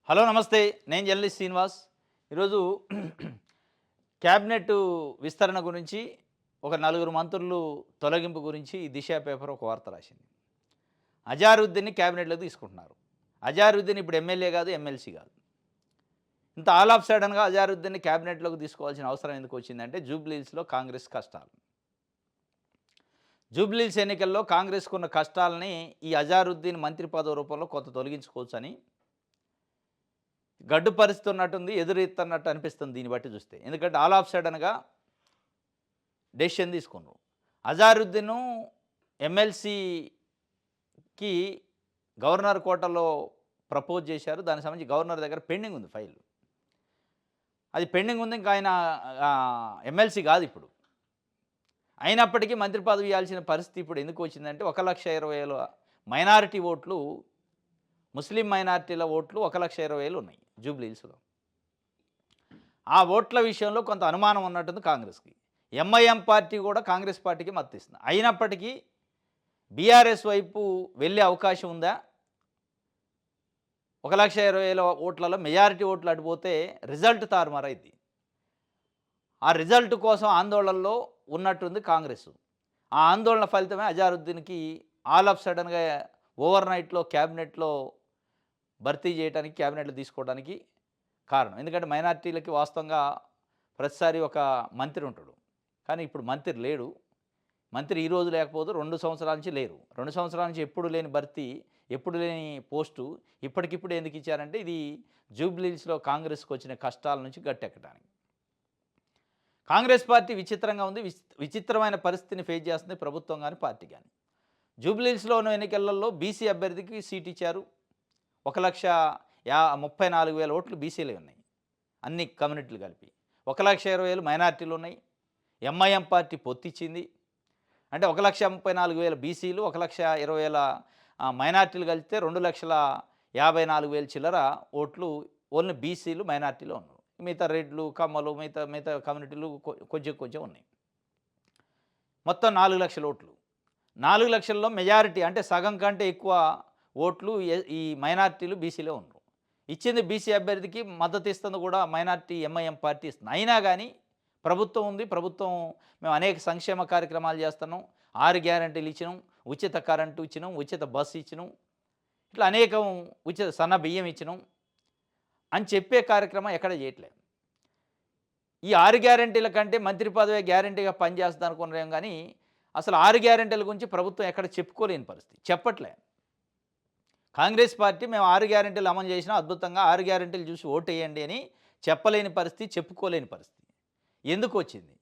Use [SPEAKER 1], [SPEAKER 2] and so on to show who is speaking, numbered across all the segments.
[SPEAKER 1] Hello నమస్తే. నేను journalist Srinivas. ఈరోజు క్యాబినెట్ విస్తరణ గురించి, ఒక నలుగురు మంత్రులు తొలగింపు గురించి ఈ దిశ పేపర్ ఒక వార్త రాసింది. అజారుద్దీన్‌ని క్యాబినెట్‌లోకి తీసుకుంటున్నారు. అజారుద్దీన్ ఇప్పుడు ఎమ్మెల్యే కాదు, ఎమ్మెల్సీ కాదు. ఇంత ఆల్ ఆఫ్ సడెన్‌గా అజారుద్దీన్‌ని క్యాబినెట్‌లోకి తీసుకోవాల్సిన అవసరం ఎందుకు వచ్చిందంటే జూబ్లీ హిల్స్‌లో కాంగ్రెస్ కష్టాలు. జూబ్లీ హిల్స్ ఎన్నికల్లో కాంగ్రెస్‌కున్న కష్టాలని ఈ అజారుద్దీన్ మంత్రి పదవి రూపంలో కొంత తొలగించుకోవచ్చని గడ్డు పరిస్థితి ఉన్నట్టుంది. ఎదురెత్తన్నట్టు అనిపిస్తుంది దీన్ని బట్టి చూస్తే. ఎందుకంటే ఆల్ ఆఫ్ సడెన్‌గా డెసిషన్ తీసుకున్నారు. అజారుద్దీను ఎమ్మెల్సీకి గవర్నర్ కోటాలో ప్రపోజ్ చేశారు. దానికి సంబంధించి గవర్నర్ దగ్గర పెండింగ్ ఉంది ఫైల్. అది పెండింగ్ ఉంది. ఇంకా ఆయన ఎమ్మెల్సీ కాదు ఇప్పుడు. అయినప్పటికీ మంత్రి పదవి ఇవ్వాల్సిన పరిస్థితి ఇప్పుడు ఎందుకు వచ్చిందంటే 1,20,000 మైనారిటీ ఓట్లు, ముస్లిం మైనారిటీల ఓట్లు 1,20,000 ఉన్నాయి జూబ్లీ హిల్స్‌లో. ఆ ఓట్ల విషయంలో కొంత అనుమానం ఉన్నట్టుంది కాంగ్రెస్‌కి. ఎంఐఎం పార్టీ కూడా కాంగ్రెస్ పార్టీకి మద్దతిస్తుంది. అయినప్పటికీ బీఆర్ఎస్ వైపు వెళ్ళే అవకాశం ఉందా? 1,20,000 ఓట్లలో మెజారిటీ ఓట్లు అటుపోతే రిజల్ట్ తారుమారైద్ది. ఆ రిజల్ట్ కోసం ఆందోళనలో ఉన్నట్టుంది కాంగ్రెస్. ఆ ఆందోళన ఫలితమే అజారుద్దీన్‌కి ఆల్ ఆఫ్ సడెన్‌గా ఓవర్ నైట్‌లో క్యాబినెట్‌లో భర్తీ చేయడానికి, క్యాబినెట్‌లో తీసుకోవడానికి కారణం. ఎందుకంటే మైనారిటీలకి వాస్తవంగా ప్రతిసారి ఒక మంత్రి ఉంటాడు. కానీ ఇప్పుడు మంత్రి లేడు. మంత్రి ఈరోజు లేకపోతే 2 సంవత్సరాల నుంచి లేరు. 2 సంవత్సరాల నుంచి ఎప్పుడు లేని భర్తీ, ఎప్పుడు లేని పోస్టు ఇప్పటికిప్పుడు ఎందుకు ఇచ్చారంటే ఇది జూబ్లీ హిల్స్‌లో కాంగ్రెస్‌కి వచ్చిన కష్టాల నుంచి గట్టెక్కడానికి. కాంగ్రెస్ పార్టీ విచిత్రంగా ఉంది. విచిత్రమైన పరిస్థితిని ఫేస్ చేస్తుంది ప్రభుత్వం గాని, పార్టీ గాని. జూబ్లీ హిల్స్‌లో ఉన్న ఎన్నికలలో బీసీ అభ్యర్థికి సీట్ ఇచ్చారు. 1,34,000 ఓట్లు బీసీలే ఉన్నాయి. అన్ని కమ్యూనిటీలు కలిపి. 1,20,000 మైనారిటీలు ఉన్నాయి. ఎంఐఎం పార్టీ పొత్తిచ్చింది. అంటే 1,34,000 బీసీలు, 1,20,000 మైనారిటీలు కలిపితే 2,54,000 చిల్లర ఓట్లు ఓన్లీ బీసీలు, మైనారిటీలో ఉన్నారు. మిగతా రెడ్లు, కమ్మలు, మిగతా మిగతా కమ్యూనిటీలు కొంచెం కొంచెం ఉన్నాయి. మొత్తం 4,00,000 ఓట్లు. 4,00,000లో మెజారిటీ అంటే సగం కంటే ఎక్కువ ఓట్లు ఈ మైనారిటీలు, బీసీలే ఉన్నారు. ఇచ్చింది బీసీ అభ్యర్థికి, మద్దతు ఇస్తుంది కూడా మైనారిటీ ఎంఐఎం పార్టీ ఇస్తుంది. అయినా కానీ ప్రభుత్వం ఉంది. ప్రభుత్వం మేము అనేక సంక్షేమ కార్యక్రమాలు చేస్తున్నాం. 6 గ్యారంటీలు ఇచ్చినాం. ఉచిత కరెంటు ఇచ్చినాం. ఉచిత బస్సు ఇచ్చినాం. ఇట్లా అనేకం ఉచిత సన్న బియ్యం ఇచ్చినాం అని చెప్పే కార్యక్రమం ఎక్కడ చేయట్లేదు. ఈ 6 గ్యారంటీల కంటే మంత్రి పదవే గ్యారంటీగా పనిచేస్తుంది అనుకున్నాం కానీ అసలు 6 గ్యారంటీల గురించి ప్రభుత్వం ఎక్కడ చెప్పుకోలేని పరిస్థితి. చెప్పట్లే. కాంగ్రెస్ పార్టీ మేము 6 గ్యారంటీలు అమలు చేసినా అద్భుతంగా 6 గ్యారంటీలు చూసి ఓటేయండి అని చెప్పలేని పరిస్థితి, చెప్పుకోలేని పరిస్థితి. ఎందుకు వచ్చింది?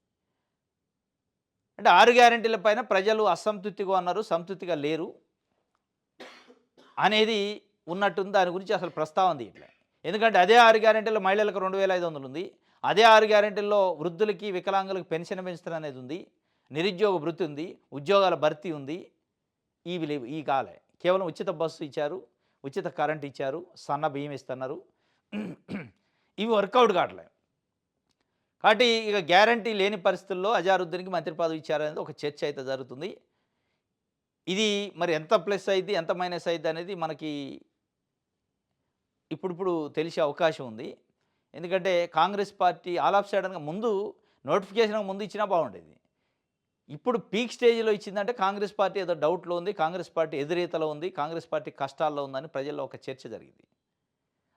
[SPEAKER 1] అంటే 6 గ్యారంటీల పైన ప్రజలు అసంతృప్తిగా ఉన్నారు, సంతృప్తిగా లేరు అనేది ఉన్నట్టుంది. దాని గురించి అసలు ప్రస్తావన తీయట్లే. ఎందుకంటే అదే 6 గ్యారంటీల్లో మహిళలకు 2,500 ఉంది. అదే 6 గ్యారంటీల్లో వృద్ధులకి, వికలాంగులకు పెన్షన్ పెంచడం అనేది ఉంది. నిరుద్యోగ భృతి ఉంది. ఉద్యోగాల భర్తీ ఉంది. ఇవి లేవు. ఈ కాలే కేవలం ఉచిత బస్సు ఇచ్చారు, ఉచిత కరెంట్ ఇచ్చారు, సన్న బియ్యం ఇస్తున్నారు. ఇవి వర్కౌట్ కావట్లే. కాబట్టి ఇక గ్యారంటీ లేని పరిస్థితుల్లో అజారుద్దీన్‌కి మంత్రి పదవి ఇచ్చారనేది ఒక చర్చ అయితే జరుగుతుంది. ఇది మరి ఎంత ప్లస్ అయిద్ది, ఎంత మైనస్ అయిద్ది అనేది మనకి ఇప్పుడిప్పుడు తెలిసే అవకాశం ఉంది. ఎందుకంటే కాంగ్రెస్ పార్టీ ఆల్ ఆఫ్ సడెన్‌గా ముందు నోటిఫికేషన్ ముందు ఇచ్చినా బాగుండేది. ఇప్పుడు పీక్ స్టేజ్‌లో ఇచ్చిందంటే కాంగ్రెస్ పార్టీ ఏదో డౌట్‌లో ఉంది. కాంగ్రెస్ పార్టీ ఎదురీతలో ఉంది. కాంగ్రెస్ పార్టీ కష్టాల్లో ఉందని ప్రజల్లో ఒక చర్చ జరిగింది.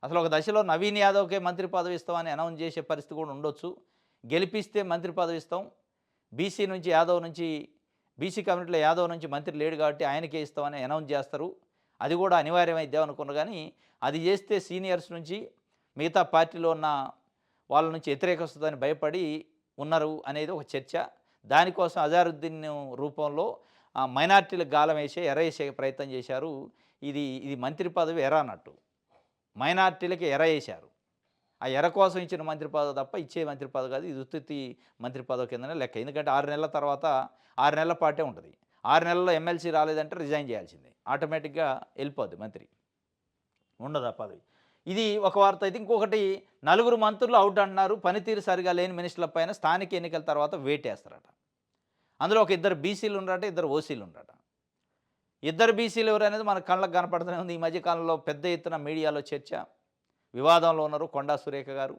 [SPEAKER 1] అసలు ఒక దశలో నవీన్ యాదవ్‌కే మంత్రి పదవి ఇస్తామని అనౌన్స్ చేసే పరిస్థితి కూడా ఉండొచ్చు. గెలిపిస్తే మంత్రి పదవి ఇస్తాం. బీసీ నుంచి యాదవ్ నుంచి బీసీ కమ్యూనిటీలో యాదవ్ నుంచి మంత్రి లేడు కాబట్టి ఆయనకే ఇస్తామని అనౌన్స్ చేస్తారు. అది కూడా అనివార్యమైద్దాం అనుకున్నారు కానీ అది చేస్తే సీనియర్స్ నుంచి మిగతా పార్టీలో ఉన్న వాళ్ళ నుంచి వ్యతిరేకత వస్తుందని భయపడి ఉన్నారు అనేది ఒక చర్చ. దానికోసం అజారుద్దీన్ రూపంలో మైనారిటీలకు గాలం వేసే, ఎర వేసే ప్రయత్నం చేశారు. ఇది మంత్రి పదవి ఎర అన్నట్టు. మైనారిటీలకి ఎర వేశారు. ఆ ఎర కోసం ఇచ్చిన మంత్రి పదవి తప్ప ఇచ్చే మంత్రి పదవి కాదు. ఇది ఉత్తుత్తి మంత్రి పదవి కిందనే లెక్క. ఎందుకంటే 6 నెలల తర్వాత 6 నెలల పాటే ఉంటుంది. 6 నెలల్లో ఎమ్మెల్సీ రాలేదంటే రిజైన్ చేయాల్సిందే. ఆటోమేటిక్‌గా వెళ్ళిపోద్ది మంత్రి. ఉండదు ఆ పదవి. ఇది ఒక వార్త అయితే. ఇంకొకటి నలుగురు మంత్రులు అవుట్ అంటున్నారు. పనితీరు సరిగా లేని మినిస్టర్ల పైన స్థానిక ఎన్నికల తర్వాత వేటేస్తారట. అందులో ఒక ఇద్దరు బీసీలు ఉన్నారట, ఇద్దరు ఓసీలు ఉన్నారట. ఇద్దరు బీసీలు ఎవరనేది మన కళ్ళకు కనపడుతూనే ఉంది. ఈ మధ్య కాలంలో పెద్ద ఎత్తున మీడియాలో చర్చ. వివాదంలో ఉన్నారు కొండా సురేఖ గారు.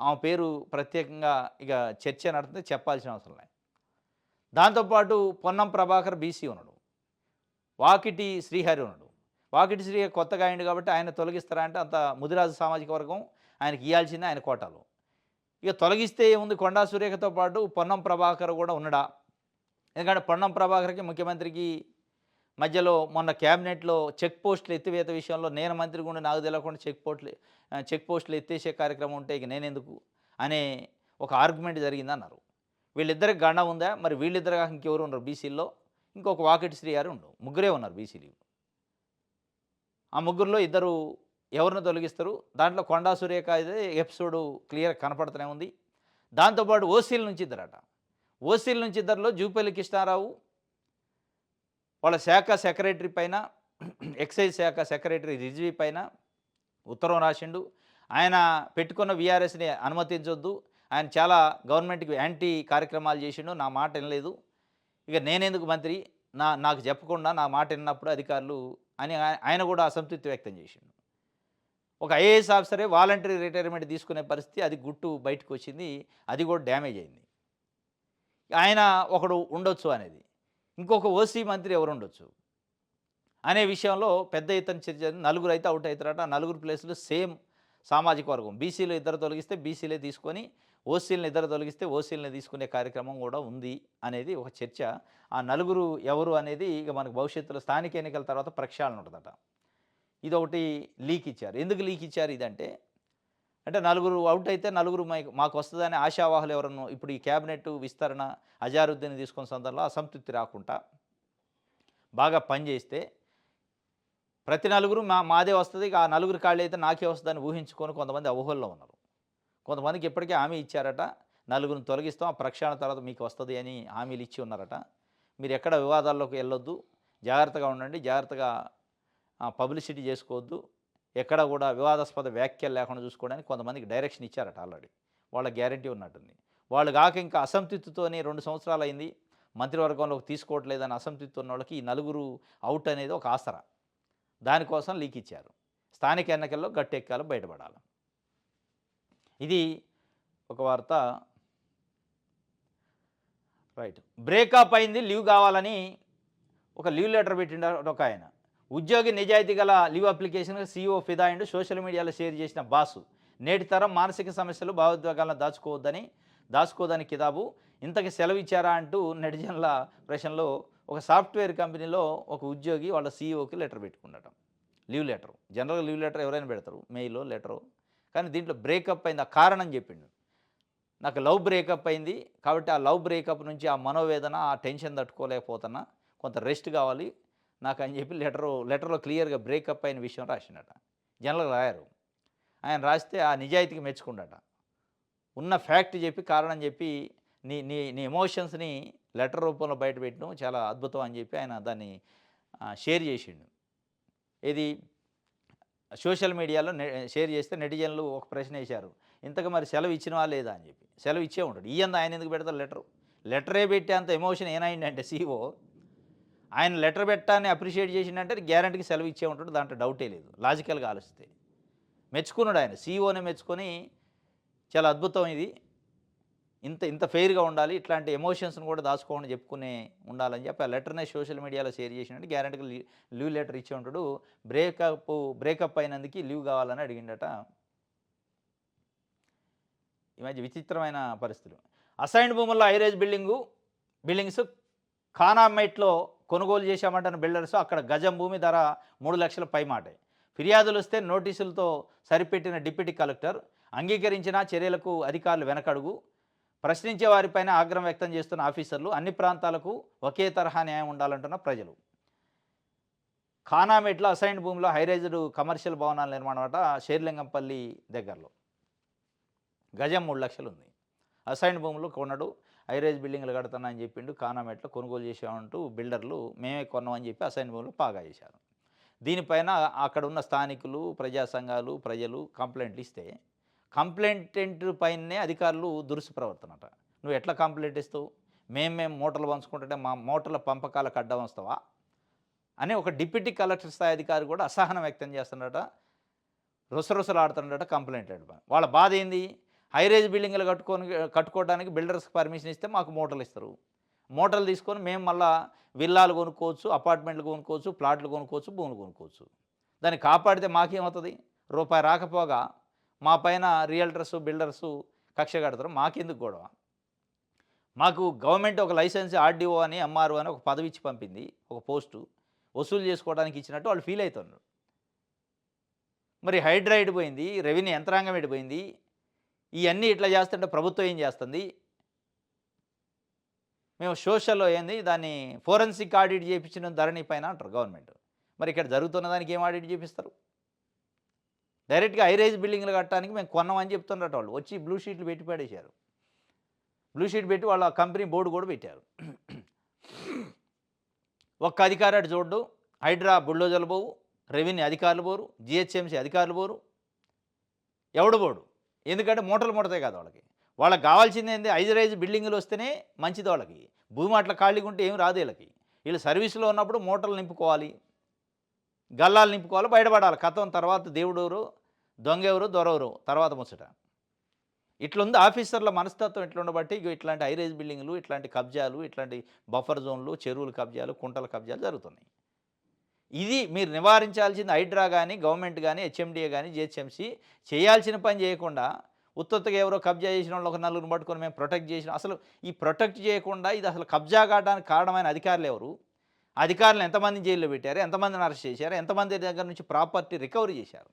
[SPEAKER 1] ఆమె పేరు ప్రత్యేకంగా ఇక చర్చ నడితే చెప్పాల్సిన అవసరం లేదు. దాంతోపాటు పొన్నం ప్రభాకర్ బీసీ ఉన్నాడు. వాకిటి శ్రీహరి ఉన్నాడు. వాకిటి శ్రీహరి కొత్తగా అయిండు కాబట్టి ఆయన తొలగిస్తారా అంటే అంత ముదిరాజు సామాజిక వర్గం ఆయనకి ఇయ్యాల్సిందే ఆయన కోటాలో. ఇక తొలగిస్తే ఏముంది కొండా సురేఖతో పాటు పొన్నం ప్రభాకర్ కూడా ఉన్నాడా? ఎందుకంటే పొన్నం ప్రభాకర్‌కి ముఖ్యమంత్రికి మధ్యలో మొన్న క్యాబినెట్‌లో చెక్ పోస్టులు ఎత్తివేత విషయంలో నేను మంత్రిగా ఉండి నాకు తెలవకుండా చెక్ పోస్టులు ఎత్తేసే కార్యక్రమం ఉంటే ఇక నేనెందుకు అనే ఒక ఆర్గ్యుమెంట్ జరిగిందన్నారు. వీళ్ళిద్దరికి గండం ఉందా? మరి వీళ్ళిద్దరు కాక ఇంకెవరు ఉన్నారు బీసీల్లో? ఇంకొక వాకిటి శ్రీహరి ఉండు. ముగ్గురే ఉన్నారు బీసీలు. ఆ ముగ్గురిలో ఇద్దరు ఎవరిని తొలగిస్తారు? దాంట్లో కొండా సురేఖ అయితే ఎపిసోడ్ క్లియర్‌గా కనపడుతూనే ఉంది. దాంతోపాటు ఓసీల నుంచి ఇద్దరట. ఓసీల నుంచి ఇద్దరిలో జూపల్లి కృష్ణారావు వాళ్ళ శాఖ సెక్రటరీ పైన ఎక్సైజ్ శాఖ సెక్రటరీ రిజ్వీ పైన ఉత్తరం రాసిండు. ఆయన పెట్టుకున్న వీఆర్ఎస్ని అనుమతించొద్దు. ఆయన చాలా గవర్నమెంట్‌కి యాంటీ కార్యక్రమాలు చేసిండు. నా మాట వినలేదు. ఇక నేనెందుకు మంత్రి? నాకు చెప్పకుండా నా మాట విన్నప్పుడు అధికారులు అని ఆయన కూడా అసంతృప్తి వ్యక్తం చేసిండు. ఒక ఐఏఎస్ ఆఫీసరే వాలంటరీ రిటైర్మెంట్ తీసుకునే పరిస్థితి అది గుట్టు బయటకు వచ్చింది. అది కూడా డ్యామేజ్ అయింది. ఆయన ఒకడు ఉండొచ్చు అనేది. ఇంకొక ఓసీ మంత్రి ఎవరు ఉండొచ్చు అనే విషయంలో పెద్ద ఎత్తున చర్చ నలుగురు అయితే అవుట్ అవుతారట. నలుగురు ప్లేసులు సేమ్ సామాజిక వర్గం. బీసీలు ఇద్దరు తొలగిస్తే బీసీలే తీసుకొని, ఓసీలను ఇద్దరు తొలగిస్తే ఓసీలని తీసుకునే కార్యక్రమం కూడా ఉంది అనేది ఒక చర్చ. ఆ నలుగురు ఎవరు అనేది ఇక మనకు భవిష్యత్తులో స్థానిక ఎన్నికల తర్వాత ప్రక్షాళన ఉంటుందట. ఇదొకటి లీక్ ఇచ్చారు. ఎందుకు లీక్ ఇచ్చారు ఇదంటే, అంటే నలుగురు అవుట్ అయితే నలుగురు మాకు వస్తుందని ఆశావాహులు ఎవరన్నా ఇప్పుడు ఈ క్యాబినెట్ విస్తరణ అజారుద్దీన్ తీసుకున్న సందర్భంలో అసంతృప్తి రాకుండా బాగా పనిచేస్తే ప్రతి నలుగురు మాదే వస్తుంది. ఇక ఆ నలుగురు ఖాళీ అయితే నాకే వస్తుందని ఊహించుకొని కొంతమంది ఊహల్లో ఉన్నారు. కొంతమందికి ఇప్పటికే హామీ ఇచ్చారట. నలుగురిని తొలగిస్తాం, ఆ ప్రక్షాళన తర్వాత మీకు వస్తుంది అని హామీలు ఇచ్చి ఉన్నారట. మీరు ఎక్కడ వివాదాల్లోకి వెళ్ళొద్దు, జాగ్రత్తగా ఉండండి, జాగ్రత్తగా పబ్లిసిటీ చేసుకోవద్దు, ఎక్కడ కూడా వివాదాస్పద వ్యాఖ్యలు లేకుండా చూసుకోవడానికి కొంతమందికి డైరెక్షన్ ఇచ్చారట ఆల్రెడీ. వాళ్ళ గ్యారంటీ ఉన్నట్టుంది. వాళ్ళు కాక ఇంకా అసంతృప్తితోని 2 సంవత్సరాలు అయింది మంత్రివర్గంలోకి తీసుకోవట్లేదని అసంతృప్తి ఉన్న వాళ్ళకి ఈ నలుగురు అవుట్ అనేది ఒక ఆసరా. దానికోసం లీక్ ఇచ్చారు. స్థానిక ఎన్నికల్లో గట్టెక్కాలు బయటపడాలి. ఇది ఒక వార్త. రైట్. బ్రేకప్ అయింది, లీవ్ కావాలని ఒక లీవ్ లెటర్ పెట్టిండారు ఒక ఆయన. ఉద్యోగి నిజాయితీ గల లీవ్ అప్లికేషన్ సీఈఓ ఫిదా అయిండు. సోషల్ మీడియాలో షేర్ చేసిన బాసు. నేటి తరం మానసిక సమస్యలు భావోద్వేగాలను దాచుకోదని కితాబు. ఇంతకి సెలవు ఇచ్చారా అంటూ నెటిజన్ల ప్రశ్నలో ఒక సాఫ్ట్వేర్ కంపెనీలో ఒక ఉద్యోగి వాళ్ళ సీఈఓకి లెటర్ పెట్టుకున్నట. Leave letter. జనరల్గా లీవ్ లెటర్ ఎవరైనా పెడతారు, మెయిల్లో లెటరు. కానీ దీంట్లో బ్రేకప్ అయింది. ఆ కారణం చెప్పిండు. నాకు లవ్ బ్రేకప్ అయింది కాబట్టి ఆ లవ్ బ్రేకప్ నుంచి ఆ మనోవేదన, ఆ టెన్షన్ తట్టుకోలేకపోతున్నా, కొంత రెస్ట్ కావాలి నాకు అని చెప్పి లెటర్లో క్లియర్గా బ్రేకప్ అయిన విషయం రాసిండట. జనరల్గా రాయారు. ఆయన రాస్తే ఆ నిజాయితీకి మెచ్చుకుండట. ఉన్న ఫ్యాక్ట్ చెప్పి కారణం చెప్పి నీ నీ నీ ఎమోషన్స్ని లెటర్ రూపంలో బయటపెట్టడం చాలా అద్భుతం అని చెప్పి ఆయన దాన్ని షేర్ చేసిండు. ఇది సోషల్ మీడియాలో షేర్ చేస్తే నెటిజన్లు ఒక ప్రశ్న వేశారు. ఇంతకు మరి సెలవు ఇచ్చినవా లేదా అని చెప్పి. సెలవు ఇచ్చే ఉంటాడు. ఆయన ఎందుకు పెడతారు లెటరు? లెటరే పెట్టే అంత ఎమోషన్ ఏనాయిందంటే సీఈఓ ఆయన లెటర్ పెట్టాన్ని అప్రిషియేట్ చేసిండంటే గ్యారంటీకి సెలవు ఇచ్చే ఉంటాడు. దాంట్లో డౌటే లేదు. లాజికల్గా ఆలోచిస్తే మెచ్చుకున్నాడు ఆయన. సీఈఓనే మెచ్చుకొని చాలా అద్భుతం ఇది, ఇంత ఇంత ఫెయిర్గా ఉండాలి, ఇట్లాంటి ఎమోషన్స్ని కూడా దాచుకోకుండా చెప్పుకునే ఉండాలని చెప్పి ఆ లెటర్నే సోషల్ మీడియాలో షేర్ చేసినట్టు గ్యారంటీగా లీవ్ లెటర్ ఇచ్చే ఉంటాడు. బ్రేకప్ అయినందుకు లీవ్ కావాలని అడిగిండట. ఈ మధ్య విచిత్రమైన పరిస్థితులు. అసైన్డ్ భూముల్లో హైరేజ్ బిల్డింగ్స్ ఖానామేట్లో కొనుగోలు చేశామంటున్న బిల్డర్స్ అక్కడ గజం భూమి ధర 3 లక్షల పైమాటే. ఫిర్యాదులు వస్తే నోటీసులతో సరిపెట్టిన డిప్యూటీ కలెక్టర్. అంగీకరించిన చర్యలకు అధికారులు వెనకడుగు. ప్రశ్నించే వారిపైన ఆగ్రహం వ్యక్తం చేస్తున్న ఆఫీసర్లు. అన్ని ప్రాంతాలకు ఒకే తరహా న్యాయం ఉండాలంటున్న ప్రజలు. ఖానామేట్లో అసైన్డ్ భూమిలో హైరైజ్డ్ కమర్షియల్ భవనాల నిర్మాణం అట షేర్లింగంపల్లి దగ్గరలో. గజం 3 లక్షలు ఉంది. అసైన్డ్ భూములు కొనడు, హైరైజ్ బిల్డింగ్లు కడుతున్నా అని చెప్పిండు. ఖానామేట్లో కొనుగోలు చేసామంటూ బిల్డర్లు మేమే కొన్నామని చెప్పి అసైన్డ్ భూములు పాగా చేశారు. దీనిపైన అక్కడ ఉన్న స్థానికులు, ప్రజా సంఘాలు, ప్రజలు కంప్లైంట్లు ఇస్తే కంప్లైంటెంట్ పైనే అధికారులు దురుసు ప్రవర్తనట. నువ్వు ఎట్లా కంప్లైంట్ ఇస్తావు? మేము మూటలు పంచుకుంటుంటే మా మూటల పంపకాలకు అడ్డం వస్తావా అని ఒక డిప్యూటీ కలెక్టర్ స్థాయి అధికారి కూడా అసహనం వ్యక్తం చేస్తున్నారట. రుసరుసలాడుతుండట కంప్లైంట్ అడ్డం. వాళ్ళ బాధ ఏంది? హై రైజ్ బిల్డింగ్‌లు కట్టుకోవడానికి బిల్డర్స్‌కి పర్మిషన్ ఇస్తే మాకు మూటలు ఇస్తారు. మూటలు తీసుకొని మేము మళ్ళా విల్లాలు కొనుక్కోవచ్చు, అపార్ట్మెంట్లు కొనుక్కోవచ్చు, ప్లాట్లు కొనుక్కోవచ్చు, భూములు కొనుక్కోవచ్చు. దాన్ని కాపాడితే మాకేమవుతది? రూపాయి రాకపోగా మా పైన రియల్టర్సు, బిల్డర్సు కక్ష కడతారు. మాకెందుకు గొడవ? మాకు గవర్నమెంట్ ఒక లైసెన్స్ ఆర్‌డీఓ అని, ఎంఆర్‌ఓ అని ఒక పదవి ఇచ్చి పంపింది. ఒక పోస్టు. వసూలు చేసుకోవడానికి ఇచ్చినట్టు వాళ్ళు ఫీల్ అవుతున్నారు. మరి హైడ్రా ఎటుపోయింది? రెవెన్యూ యంత్రాంగం ఎటుపోయింది? ఇయన్నీ ఇట్లా చేస్తుంటే ప్రభుత్వం ఏం చేస్తుంది? మేము సోషల్‌లో ఏంది దాన్ని ఫోరెన్సిక్ ఆడిట్ చేపించిన ధరణి పైన అంటారు గవర్నమెంట్. మరి ఇక్కడ జరుగుతున్న దానికి ఏం ఆడిట్ చేపిస్తారు? డైరెక్ట్‌గా హై రైజ్ బిల్డింగ్‌లు కట్టడానికి మేము కొన్నామని చెప్తున్నరట వాళ్ళు. వచ్చి బ్లూ షీట్లు పెట్టి పడేశారు. బ్లూ షీట్ పెట్టి వాళ్ళ కంపెనీ బోర్డు కూడా పెట్టారు. ఒక్క అధికారి అటు చూడ్డు, హైడ్రా బుల్డోజర్లు పోవు, రెవెన్యూ అధికారులు పోరు, జీహెచ్ఎంసీ అధికారులు పోరు, ఎవడు పోడు. ఎందుకంటే మూటలు ముడతాయి కదా వాళ్ళకి. వాళ్ళకి కావాల్సింది ఏంది? హై రైజ్ బిల్డింగులు వస్తేనే మంచిది వాళ్ళకి. భూమి అట్లా ఖాళీగా ఉంటే ఏం రాదు వీళ్ళకి. వీళ్ళు సర్వీస్‌లో ఉన్నప్పుడు మూటలు నింపుకోవాలి, గల్లాలు నింపుకోవాలి, బయటపడాలి. కథం తర్వాత దేవుడెవరు, దొంగెవరు, దొరెవరు తర్వాత ముచ్చట. ఇట్లుంది ఆఫీసర్ల మనస్తత్వం ఇట్లుండబట్టి ఇట్లాంటి హై రైజ్ బిల్డింగులు, ఇట్లాంటి కబ్జాలు, ఇట్లాంటి బఫర్ జోన్లు, చెరువుల కబ్జాలు, కుంటల కబ్జాలు జరుగుతున్నాయి. ఇది మీరు నివారించాల్సింది హైడ్రా గానీ, గవర్నమెంట్ గానీ, హెచ్ఎండిఏ గానీ, జీహెచ్ఎంసీ చేయాల్సిన పని చేయకుండా ఉత్తుత్తగా ఎవరో కబ్జా చేసిన వాళ్ళు ఒక నలుగురిని పట్టుకొని మేము ప్రొటెక్ట్ చేసినాం. అసలు ఈ ప్రొటెక్ట్ చేయకుండా ఇది అసలు కబ్జా కావడానికి కారణమైన అధికారులు ఎవరు? అధికారులను ఎంతమందిని జైల్లో పెట్టారు? ఎంతమందిని అరెస్ట్ చేశారు? ఎంతమంది దగ్గర నుంచి ప్రాపర్టీ రికవరీ చేశారు?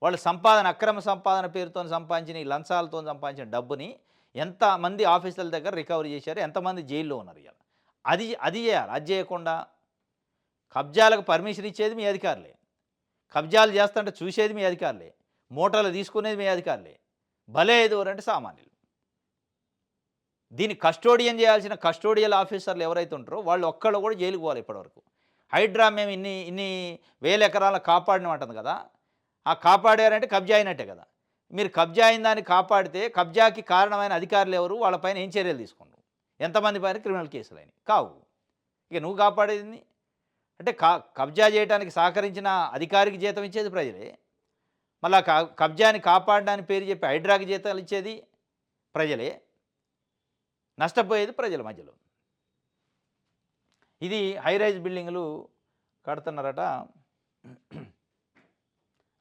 [SPEAKER 1] వాళ్ళు సంపాదన, అక్రమ సంపాదన పేరుతో సంపాదించిన ఈ లంచాలతో సంపాదించిన డబ్బుని ఎంతమంది ఆఫీసర్ల దగ్గర రికవరీ చేశారు? ఎంతమంది జైల్లో ఉన్నారు ఇవాళ? అది చేయాలి. అది చేయకుండా కబ్జాలకు పర్మిషన్ ఇచ్చేది మీ అధికారులే, కబ్జాలు చేస్తుంటే చూసేది మీ అధికారులే, మూటలు తీసుకునేది మీ అధికారులే, భలే ఎదురంటే సామాన్యులు. దీన్ని కస్టోడియన్ చేయాల్సిన కస్టోడియల్ ఆఫీసర్లు ఎవరైతే ఉంటారో వాళ్ళు ఒక్కళ్ళు కూడా జైలుకు పోవాలి ఇప్పటివరకు. హైడ్రా మేము ఇన్ని ఇన్ని వేల ఎకరాల కాపాడినమంటుంది కదా, ఆ కాపాడారంటే కబ్జా అయినట్టే కదా. మీరు కబ్జా అయిన దాన్ని కాపాడితే కబ్జాకి కారణమైన అధికారులు ఎవరు? వాళ్ళపైన ఏం చర్యలు తీసుకున్నారు? ఎంతమంది పైన క్రిమినల్ కేసులు అయినాయి? కావు. ఇక నువ్వు కాపాడేది అంటే కబ్జా చేయడానికి సహకరించిన అధికారికి జీతం ఇచ్చేది ప్రజలే, మళ్ళా కబ్జాని కాపాడడానికి పేరు చెప్పి హైడ్రాకి జీతాలు ఇచ్చేది ప్రజలే, నష్టపోయేది ప్రజల మధ్యలో. ఇది హై రైజ్ బిల్డింగులు కడుతున్నారట.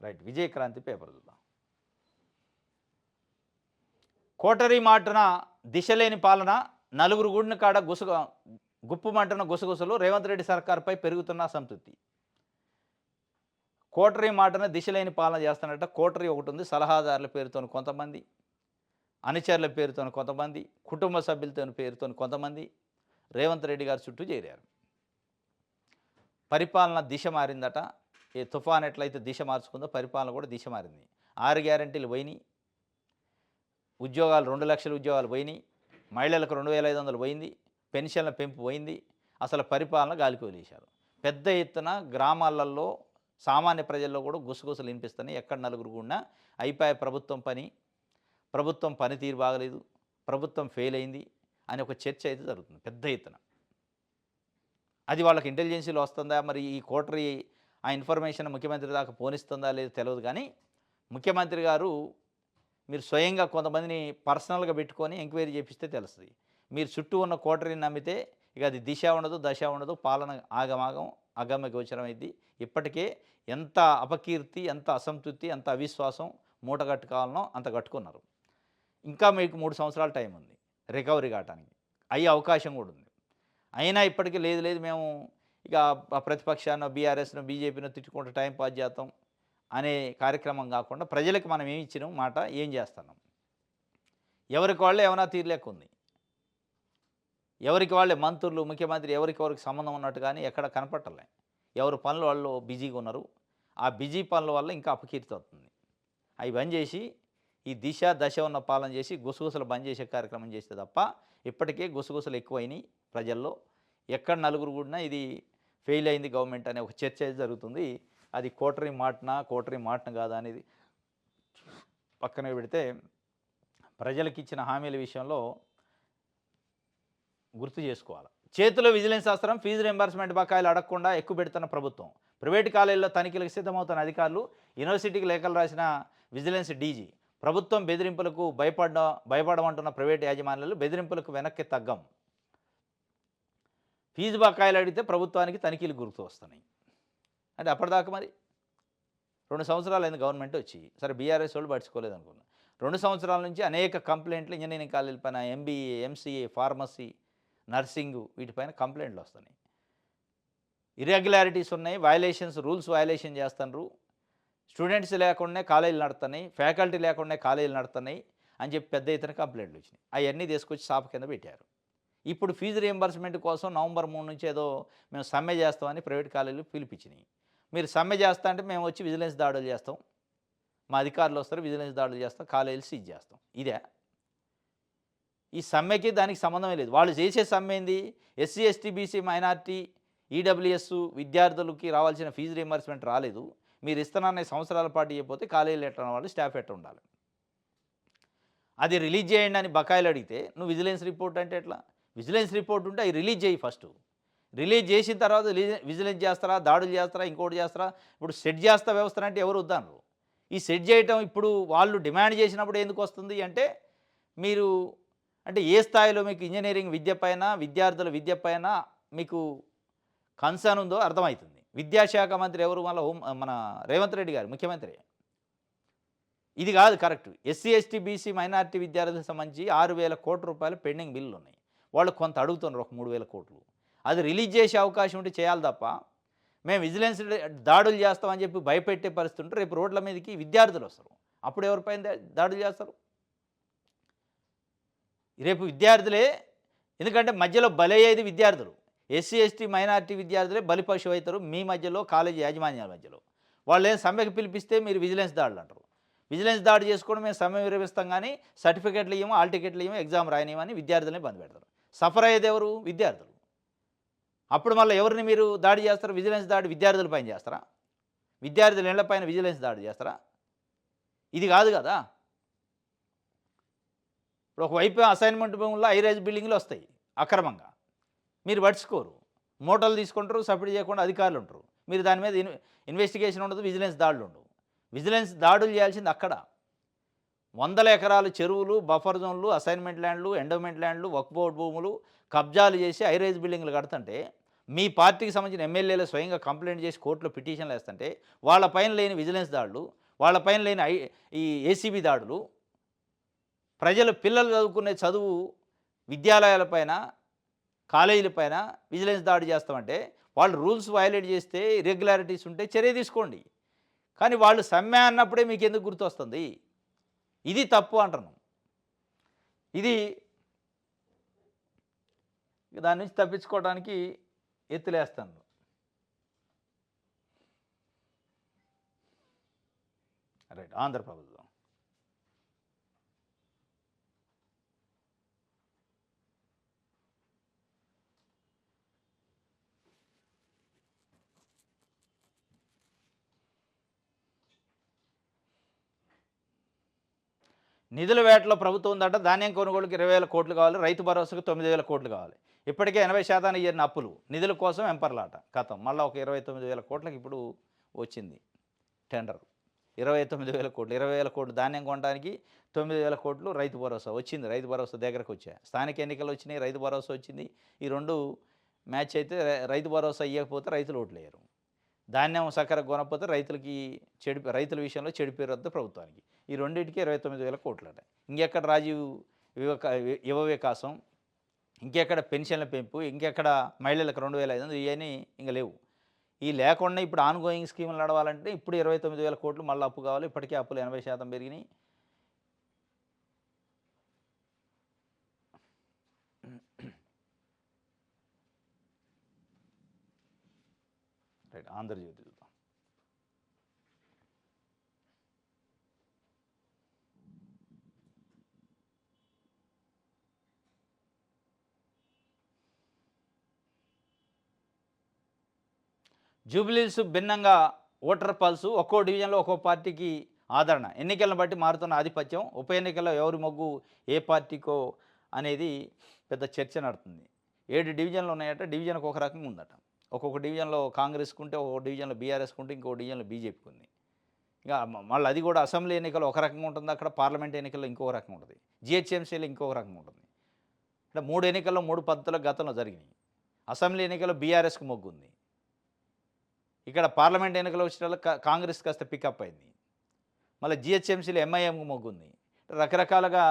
[SPEAKER 1] రైట్, విజయక్రాంతి పేపర్ చూద్దాం. కోటరీ మాటున దిశలేని పాలన, నలుగురు గుడిన కాడ గుప్పుమంటున్న గుసగుసలు, రేవంత్ రెడ్డి సర్కార్పై పెరుగుతున్న అసంతృప్తి. కోటరీ మాటన దిశలేని పాలన చేస్తున్నట్ట. కోటరీ ఒకటి ఉంది, సలహాదారుల పేరుతో కొంతమంది, అనుచరుల పేరుతో కొంతమంది, కుటుంబ సభ్యులతో పేరుతో కొంతమంది రేవంత్ రెడ్డి గారి చుట్టూ చేరారు. పరిపాలన దిశ మారిందట. ఏ తుఫాన్ ఎట్లయితే దిశ మార్చుకుందో పరిపాలన కూడా దిశ మారింది. 6 గ్యారెంటీలు పోయినాయి, ఉద్యోగాలు 2 లక్షల ఉద్యోగాలు పోయినాయి, మహిళలకు 2500 పోయింది, పెన్షన్ల పెంపు పోయింది. అసలు పరిపాలన గాలికి వదిలేశారు. పెద్ద ఎత్తున గ్రామాలలో సామాన్య ప్రజల్లో కూడా గుసగుసలు వినిపిస్తున్నాయి. ఎక్కడ నలుగురు కూడా అయిపోయే ప్రభుత్వం పనితీరు బాగలేదు, ప్రభుత్వం ఫెయిల్ అయింది అని ఒక చర్చ అయితే జరుగుతుంది పెద్ద ఎత్తున. అది వాళ్ళకి ఇంటెలిజెన్సీలో వస్తుందా, మరి ఈ కోటరీ ఆ ఇన్ఫర్మేషన్ ముఖ్యమంత్రి దాకా పోనిస్తుందా లేదో తెలియదు. కానీ ముఖ్యమంత్రి గారు మీరు స్వయంగా కొంతమందిని పర్సనల్గా పెట్టుకొని ఎంక్వైరీ చేపిస్తే తెలుస్తుంది. మీరు చుట్టూ ఉన్న కోటరీని నమ్మితే ఇక అది దిశ ఉండదు, దశ ఉండదు, పాలన ఆగమాగం అగమ్య గోచరం అయింది. ఇప్పటికే ఎంత అపకీర్తి, ఎంత అసంతృప్తి, ఎంత అవిశ్వాసం మూట కట్టుకోవాలనో అంత కట్టుకున్నారు. ఇంకా మీకు 3 సంవత్సరాల టైం ఉంది రికవరీ కావడానికి, అయ్యే అవకాశం కూడా ఉంది. అయినా ఇప్పటికీ లేదు మేము ఇక ప్రతిపక్షాన్ని, బీఆర్ఎస్ను, బీజేపీని తిట్టుకుంటూ టైం పాస్ చేస్తాం అనే కార్యక్రమం కాకుండా ప్రజలకు మనం ఏమి ఇచ్చినాం మాట, ఏం చేస్తున్నాం, ఎవరికి వాళ్ళే ఏమైనా తీరులేక ఉంది. ఎవరికి వాళ్ళే మంత్రులు, ముఖ్యమంత్రి ఎవరికి సంబంధం ఉన్నట్టు కానీ ఎక్కడ కనపట్టలే. ఎవరు పనులు వాళ్ళు బిజీగా ఉన్నారు. ఆ బిజీ పనుల వల్ల ఇంకా అపకీర్తి అవుతుంది. అవి బంద్ చేసి ఈ దిశ దశ ఉన్న పాలన చేసి గుసగుసలు బంద్ చేసే కార్యక్రమం చేస్తే తప్ప ఇప్పటికే గుసగుసలు ఎక్కువైనాయి ప్రజల్లో. ఎక్కడ నలుగురు కూడా ఇది ఫెయిల్ అయింది గవర్నమెంట్ అనే ఒక చర్చ జరుగుతుంది. అది కోటరీ మాటన కాదా అనేది పక్కనే పెడితే, ప్రజలకు ఇచ్చిన హామీల విషయంలో గుర్తు చేసుకోవాలి. చేతిలో విజిలెన్స్ శాస్త్రం, ఫీజు రింబర్స్మెంట్ బకాయిలు అడగకుండా ఎక్కువ పెడుతున్న ప్రభుత్వం. ప్రైవేట్ కాలేజీల్లో తనిఖీలకు సిద్ధమవుతున్న అధికారులు, యూనివర్సిటీకి లేఖలు రాసిన విజిలెన్స్ డీజీ. ప్రభుత్వం బెదిరింపులకు భయపడమంటున్న ప్రైవేట్ యాజమాన్యాలు బెదిరింపులకు వెనక్కి తగ్గం. ఫీజు బకాయిలు అడిగితే ప్రభుత్వానికి తనిఖీలు గుర్తు వస్తున్నాయి. అంటే అప్పటిదాకా మరి 2 సంవత్సరాలు అయింది గవర్నమెంట్ వచ్చి. సరే బీఆర్ఎస్ వాళ్ళు పట్టించుకోలేదు అనుకున్నా. 2 సంవత్సరాల నుంచి అనేక కంప్లైంట్లు ఇంజనీరింగ్ కాలేజీల పైన, ఎంబీఏ, ఎంసీఏ, ఫార్మసీ, నర్సింగు వీటిపైన కంప్లైంట్లు వస్తున్నాయి. ఇర్రెగ్యులారిటీస్ ఉన్నాయి, వయలేషన్స్, రూల్స్ వయలేషన్ చేస్తున్నారు. స్టూడెంట్స్ లేకుండానే కాలేజీలు నడుతున్నాయి, ఫ్యాకల్టీ లేకుండానే కాలేజీలు నడుతున్నాయి అని చెప్పి పెద్ద ఎత్తున కంప్లైంట్లు వచ్చినాయి. అవన్నీ తీసుకొచ్చి సాప కింద పెట్టారు. ఇప్పుడు ఫీజు రియంబర్స్మెంట్ కోసం నవంబర్ 3 నుంచి ఏదో మేము సమ్మె చేస్తామని ప్రైవేట్ కాలేజీలు పిలిపించినాయి. మీరు సమ్మె చేస్తా అంటే మేము వచ్చి విజిలెన్స్ దాడులు చేస్తాం, మా అధికారులు వస్తారు, విజిలెన్స్ దాడులు చేస్తాం, కాలేజీలు సీజ్ చేస్తాం. ఇదే ఈ సమ్మెకి దానికి సంబంధమే లేదు. వాళ్ళు చేసే సమ్మె ఏంది? SC, ST, BC, minority, EWS విద్యార్థులకి రావాల్సిన ఫీజు రియంబర్స్మెంట్ రాలేదు, మీరు ఇస్తున్నారనే సంవత్సరాల పాటు ఇవ్వకపోతే కాలేజీలు ఎట్లా వాళ్ళు స్టాఫ్ ఎట్లా ఉండాలి, అది రిలీజ్ చేయండి అని బకాయిలు అడిగితే నువ్వు విజిలెన్స్ రిపోర్ట్ అంటే ఎట్లా? విజిలెన్స్ రిపోర్ట్ ఉంటే అవి రిలీజ్ చేయి ఫస్ట్. రిలీజ్ చేసిన తర్వాత విజిలెన్స్ చేస్తారా, దాడులు చేస్తారా, ఇంకోటి చేస్తారా? ఇప్పుడు సెట్ చేస్తా వ్యవస్థ అంటే ఎవరు వద్దన్నారు. ఈ సెట్ చేయటం ఇప్పుడు వాళ్ళు డిమాండ్ చేసినప్పుడు ఎందుకు వస్తుంది అంటే, మీరు అంటే ఏ స్థాయిలో మీకు ఇంజనీరింగ్ విద్య పైన, విద్యార్థుల విద్య పైన మీకు కన్సర్న్ ఉందో అర్థమవుతుంది. విద్యాశాఖ మంత్రి ఎవరు? మన రేవంత్ రెడ్డి గారు ముఖ్యమంత్రి. ఇది కాదు correct. SC, ST, BC, minority విద్యార్థులకు సంబంధించి 6,000 కోట్ల రూపాయలు పెండింగ్ బిల్లులు ఉన్నాయి. వాళ్ళు కొంత అడుగుతున్నారు, ఒక 3,000 కోట్లు. అది రిలీజ్ చేసే అవకాశం ఉంటే చేయాలి తప్ప, మేము విజిలెన్స్ దాడులు చేస్తామని చెప్పి భయపెట్టే పరిస్థితి ఉంటే రేపు రోడ్ల మీదకి విద్యార్థులు వస్తారు. అప్పుడు ఎవరిపైన దాడులు చేస్తారు? రేపు విద్యార్థులే, ఎందుకంటే మధ్యలో బలయ్యేది విద్యార్థులు. ఎస్సీ, ఎస్టీ, మైనార్టీ విద్యార్థులే బలి పశువు అవుతారు మీ మధ్యలో, కాలేజీ యాజమాన్యాల మధ్యలో. వాళ్ళు ఏం సమ్మెకి పిలిపిస్తే మీరు విజిలెన్స్ దాడులు అంటారు. విజిలెన్స్ దాడి చేసుకోవడం మేము సమ్మె విరమిస్తాం కానీ సర్టిఫికెట్లు ఇవ్వము, హాల్ టికెట్లు ఇవ్వము, ఎగ్జామ్ రాయనివ్వని విద్యార్థులనే బంద్ పెడతారు. సఫర్ అయ్యేది ఎవరు? విద్యార్థులు. అప్పుడు మళ్ళీ ఎవరిని మీరు దాడి చేస్తారు? విజిలెన్స్ దాడి విద్యార్థుల పైన చేస్తారా? విద్యార్థుల ఇళ్ల పైన విజిలెన్స్ దాడి చేస్తారా? ఇది కాదు కదా. ఇప్పుడు ఒకవైపు అసైన్మెంట్ భూముల్లో హైరైజ్ బిల్డింగ్లు వస్తాయి అక్రమంగా, మీరు పట్టించుకోరు, మూటలు తీసుకుంటారు, సబ్సిడీ చేయకుండా అధికారులు ఉంటారు. మీరు దాని మీద ఇన్వెస్టిగేషన్ ఉండదు, విజిలెన్స్ దాడులు ఉండవు. విజిలెన్స్ దాడులు చేయాల్సింది అక్కడ. 100 ఎకరాలు చెరువులు, బఫర్ జోన్లు, అసైన్మెంట్ ల్యాండ్లు, ఎండోమెంట్ ల్యాండ్లు, వక్ఫ్ బోర్డు భూములు కబ్జాలు చేసి హైరైజ్ బిల్డింగ్లు కడుతుంటే, మీ పార్టీకి సంబంధించిన ఎమ్మెల్యేలు స్వయంగా కంప్లైంట్ చేసి కోర్టులో పిటిషన్లు వేస్తుంటే, వాళ్ళపైన లేని విజిలెన్స్ దాడులు, వాళ్ళపైన లేని ఈ ఏసీబీ దాడులు, ప్రజలు పిల్లలు చదువుకునే చదువు విద్యాలయాలపైన, కాలేజీలపైన విజిలెన్స్ దాడి చేస్తామంటే, వాళ్ళు రూల్స్ వయలేట్ చేస్తే, ఇర్రెగ్యులారిటీస్ ఉంటే చర్య తీసుకోండి. కానీ వాళ్ళు సమ్మె అన్నప్పుడే మీకు ఎందుకు గుర్తొస్తుంది? ఇది తప్పు అంటున్నాం. ఇది దాని నుంచి తప్పించుకోవడానికి ఎత్తులేస్తాను. రైట్. ఆంధ్రప్రదేశ్లో నిధుల వేటలో ప్రభుత్వం ఉందట. ధాన్యం కొనుగోలుకి 20,000 కోట్లు కావాలి, రైతు భరోసాకు 9,000 కోట్లు కావాలి. ఇప్పటికే 80% ఇయ్యని అప్పులు, నిధుల కోసం ఎంపర్లాట. కథం మళ్ళీ ఒక 29,000 కోట్లకి ఇప్పుడు వచ్చింది టెండర్. 29,000 కోట్లు, 20,000 కోట్లు ధాన్యం కొనడానికి, 9,000 కోట్లు రైతు భరోసా వచ్చింది. రైతు భరోసా దగ్గరకు వచ్చాయి, స్థానిక ఎన్నికలు వచ్చినాయి, రైతు భరోసా వచ్చింది. ఈ రెండు మ్యాచ్ అయితే రైతు భరోసా ఇవ్వకపోతే రైతులు ఓట్లేయరు. ధాన్యం సక్కర కొనకపోతే రైతుల విషయంలో చెడిపోయారు వద్ద ప్రభుత్వానికి. ఈ రెండింటికి 29,000 కోట్లట. ఇంకెక్కడ రాజీవ్ యువ వికాసం, ఇంకెక్కడ పెన్షన్ల పెంపు, ఇంకెక్కడ మహిళలకు 2,500 ఇవన్నీ ఇంకా లేవు. ఈ లేకుండా ఇప్పుడు ఆన్గోయింగ్ స్కీములు నడవాలంటే ఇప్పుడు 29,000 కోట్లు మళ్ళీ అప్పు కావాలి. ఇప్పటికే అప్పులు 80% పెరిగినాయి. రైట్. ఆంధ్రజ్యోతి చూద్దాం. జూబ్లీస్ భిన్నంగా ఓటర్ పల్సు, ఒక్కో డివిజన్లో ఒక్కో పార్టీకి ఆదరణ, ఎన్నికలను బట్టి మారుతున్న ఆధిపత్యం, ఉప ఎన్నికల్లో ఎవరి మొగ్గు ఏ పార్టీకో అనేది పెద్ద చర్చ నడుతుంది. 7 డివిజన్లు ఉన్నాయట, డివిజన్కి ఒక రకంగా ఉందట. ఒక్కొక్క డివిజన్లో కాంగ్రెస్‌కు ఉంటే, ఒక్కొక్క డివిజన్లో బీఆర్ఎస్‌కు ఉంటే, ఇంకో డివిజన్లో బీజేపీకి ఉంది. ఇక మళ్ళీ అది కూడా అసెంబ్లీ ఎన్నికలు ఒక రకంగా ఉంటుంది, అక్కడ పార్లమెంట్ ఎన్నికల్లో ఇంకో రకంగా ఉంటుంది, జీహెచ్ఎంసీలో ఇంకొక రకంగా ఉంటుంది. అంటే 3 ఎన్నికల్లో 3 పద్ధతులు గతంలో జరిగినాయి. అసెంబ్లీ ఎన్నికల్లో బీఆర్ఎస్‌కు మొగ్గుంది. ఇక్కడ పార్లమెంట్ ఎన్నికలు వచ్చినప్పుడు కాంగ్రెస్ కాస్త పికప్ అయింది. మళ్ళీ జీహెచ్ఎంసీలో ఎంఐఎంకు మొగ్గుంది. రకరకాలుగా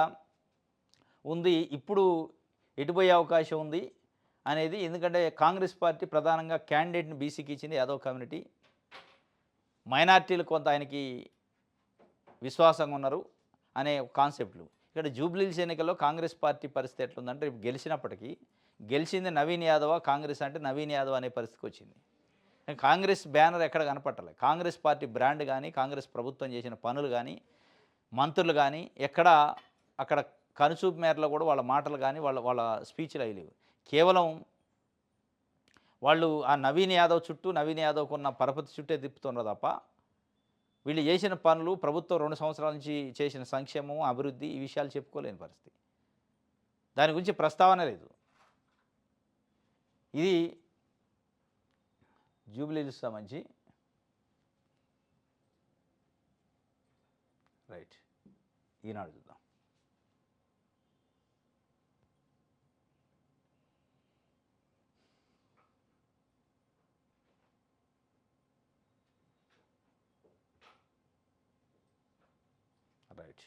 [SPEAKER 1] ఉంది. ఇప్పుడు ఎటుపోయే అవకాశం ఉంది అనేది, ఎందుకంటే కాంగ్రెస్ పార్టీ ప్రధానంగా క్యాండిడేట్ని బీసీకి ఇచ్చింది, యాదవ్ కమ్యూనిటీ. మైనార్టీలు కొంత ఆయనకి విశ్వాసంగా ఉన్నారు అనే కాన్సెప్ట్లు. ఇక్కడ జూబ్లీహిల్స్ ఎన్నికల్లో కాంగ్రెస్ పార్టీ పరిస్థితి ఎట్లుందంటే, రేపు గెలిచినప్పటికీ గెలిచింది నవీన్ యాదవ్, కాంగ్రెస్ అంటే నవీన్ యాదవ్ అనే పరిస్థితికి వచ్చింది. కాంగ్రెస్ బ్యానర్ ఎక్కడ కనపట్టలేదు. కాంగ్రెస్ పార్టీ బ్రాండ్ కానీ, కాంగ్రెస్ ప్రభుత్వం చేసిన పనులు కానీ, మంత్రులు కానీ ఎక్కడ అక్కడ కనుచూపు మేరలో కూడా వాళ్ళ మాటలు కానీ, వాళ్ళ వాళ్ళ స్పీచ్లు అవి లేవు. కేవలం వాళ్ళు ఆ నవీన్ యాదవ్ చుట్టూ, నవీన్ యాదవ్కు ఉన్న పరపతి చుట్టే తిప్పుతున్నారు తప్ప, వీళ్ళు చేసిన పనులు, ప్రభుత్వం 2 సంవత్సరాల నుంచి చేసిన సంక్షేమం, అభివృద్ధి, ఈ విషయాలు చెప్పుకోలేని పరిస్థితి. దాని గురించి ప్రస్తావన లేదు. ఇది జూబ్లీహిల్స్ సంబంధించి. రైట్, ఈనాడు చూద్దాం. రైట్,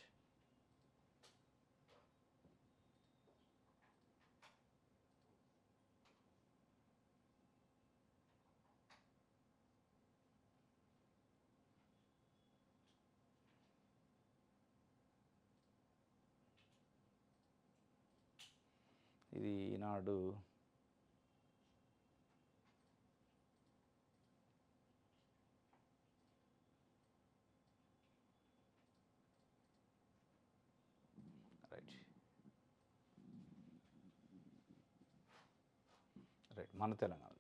[SPEAKER 1] ఇది ఈనాడు. రైట్, రైట్, మన తెలంగాణ.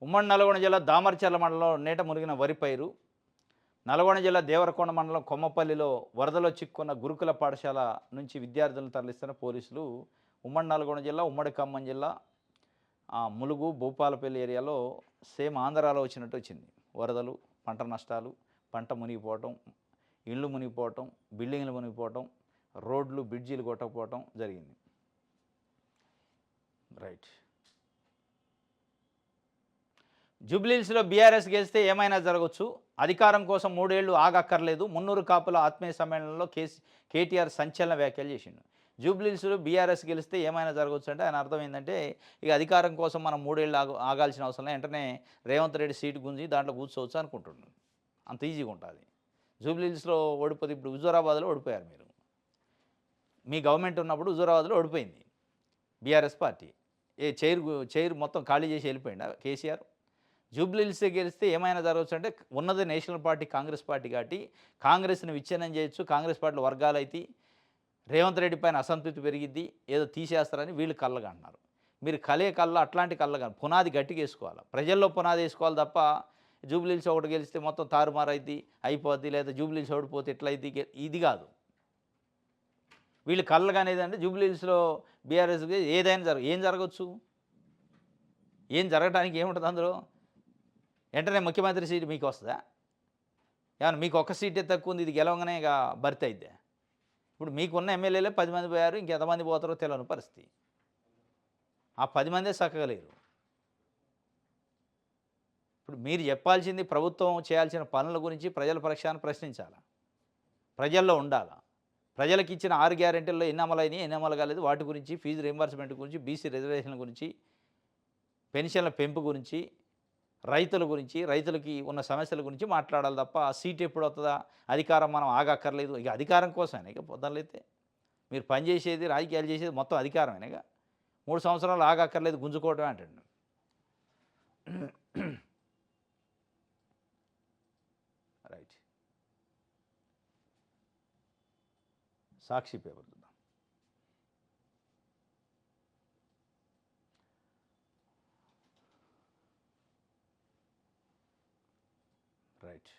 [SPEAKER 1] ఉమ్మడి నల్గొండ జిల్లా దామరచర్ల మండలంలో నీట మునిగిన వరి పైరు. నల్గొండ జిల్లా దేవరకొండ మండలం కొమ్మపల్లిలో వరదలో చిక్కున్న గురుకుల పాఠశాల నుంచి విద్యార్థులను తరలిస్తున్న పోలీసులు. ఉమ్మడి నల్గొండ జిల్లా, ఉమ్మడి ఖమ్మం జిల్లా, ములుగు, భూపాలపల్లి ఏరియాలో సేమ్ ఆంధ్రాలో వచ్చినట్టు వచ్చింది. వరదలు, పంట నష్టాలు, పంట మునిగిపోవటం, ఇళ్ళు మునిగిపోవటం, బిల్డింగ్లు మునిగిపోవటం, రోడ్లు, బ్రిడ్జీలు కొట్టకపోవటం జరిగింది. రైట్, జూబ్లీహిల్స్లో బీఆర్ఎస్ గెలిస్తే ఏమైనా జరగవచ్చు, అధికారం కోసం 3 ఏళ్లు ఆగక్కర్లేదు. మున్నూరు కాపుల ఆత్మీయ సమ్మేళనంలో కేటీఆర్ సంచలన వ్యాఖ్యలు చేసిండు. జూబ్లీహిల్స్లో బీఆర్ఎస్ గెలిస్తే ఏమైనా జరగవచ్చు అంటే ఆయన అర్థం ఏంటంటే, ఇక అధికారం కోసం మనం 3 ఏళ్ళు ఆగాల్సిన అవసరం లేదు, వెంటనే రేవంత్ రెడ్డి సీటు గుంజి దాంట్లో కూర్చోవచ్చు అనుకుంటున్నాను. అంత ఈజీగా ఉంటుంది. జూబ్లీహిల్స్లో ఓడిపోతే, ఇప్పుడు హుజూరాబాద్లో ఓడిపోయారు మీరు. మీ గవర్నమెంట్ ఉన్నప్పుడు హుజూరాబాద్లో ఓడిపోయింది బీఆర్ఎస్ పార్టీ. చైర్ మొత్తం ఖాళీ చేసి వెళ్ళిపోయింది కేసీఆర్. జూబ్లీహిల్స్ గెలిస్తే ఏమైనా జరగవచ్చు అంటే, ఉన్నది నేషనల్ పార్టీ కాంగ్రెస్ పార్టీ కాబట్టి కాంగ్రెస్ని విచ్ఛిన్నం చేయొచ్చు, కాంగ్రెస్ పార్టీలో వర్గాలు అయితే రేవంత్ రెడ్డి పైన అసంతృప్తి పెరిగిద్ది, ఏదో తీసేస్తారని వీళ్ళు కళ్ళగా అంటున్నారు. మీరు కళ్ళ అట్లాంటి కళ్ళగా పునాది గట్టిగా వేసుకోవాలి, ప్రజల్లో పునాది వేసుకోవాలి తప్ప జూబ్లీహిల్స్ ఒకటి గెలిస్తే మొత్తం తారుమారు అయితే అయిపోద్ది, లేదా జూబ్లీహిల్స్ ఓడిపోతే ఎట్లయితే, ఇది కాదు. వీళ్ళు కళ్ళగా అనేది అంటే జూబ్లీహిల్స్లో బీఆర్ఎస్ ఏదైనా ఏం జరగవచ్చు, ఏం జరగడానికి ఏముంటుంది అందులో? వెంటనే ముఖ్యమంత్రి సీటు మీకు వస్తుందా? ఏమన్నా మీకు ఒక్క సీటే తక్కువ ఉంది, ఇది గెలవగానే ఇక భర్తీ అయితే? ఇప్పుడు మీకున్న ఎమ్మెల్యేలే 10 మంది పోయారు, ఇంకెంతమంది పోతారో తెలియని పరిస్థితి. ఆ 10 మందే చక్కగా లేరు. ఇప్పుడు మీరు చెప్పాల్సింది ప్రభుత్వం చేయాల్సిన పనుల గురించి, ప్రజల పక్షాన ప్రశ్నించాలా, ప్రజల్లో ఉండాలా. ప్రజలకు ఇచ్చిన 6 గ్యారెంటీల్లో ఎన్ని అమలైనవి, ఎన్ని అమలు కాలేదు, వాటి గురించి, ఫీజు రీయింబర్స్మెంట్ గురించి, బీసీ రిజర్వేషన్ల గురించి, పెన్షన్ల పెంపు గురించి, రైతుల గురించి, రైతులకి ఉన్న సమస్యల గురించి మాట్లాడాలి తప్ప సీట్ ఎప్పుడు వస్తుందా, అధికారం మనం ఆగక్కర్లేదు. ఇక అధికారం కోసమే ఇక పొద్దునలైతే మీరు పనిచేసేది, రాజకీయాలు చేసేది మొత్తం అధికారమేనా? ఇక 3 సంవత్సరాలు ఆగక్కర్లేదు, గుంజుకోవటం అంటాడు. రైట్, సాక్షి పేపర్ చూద్దాం. రైట్,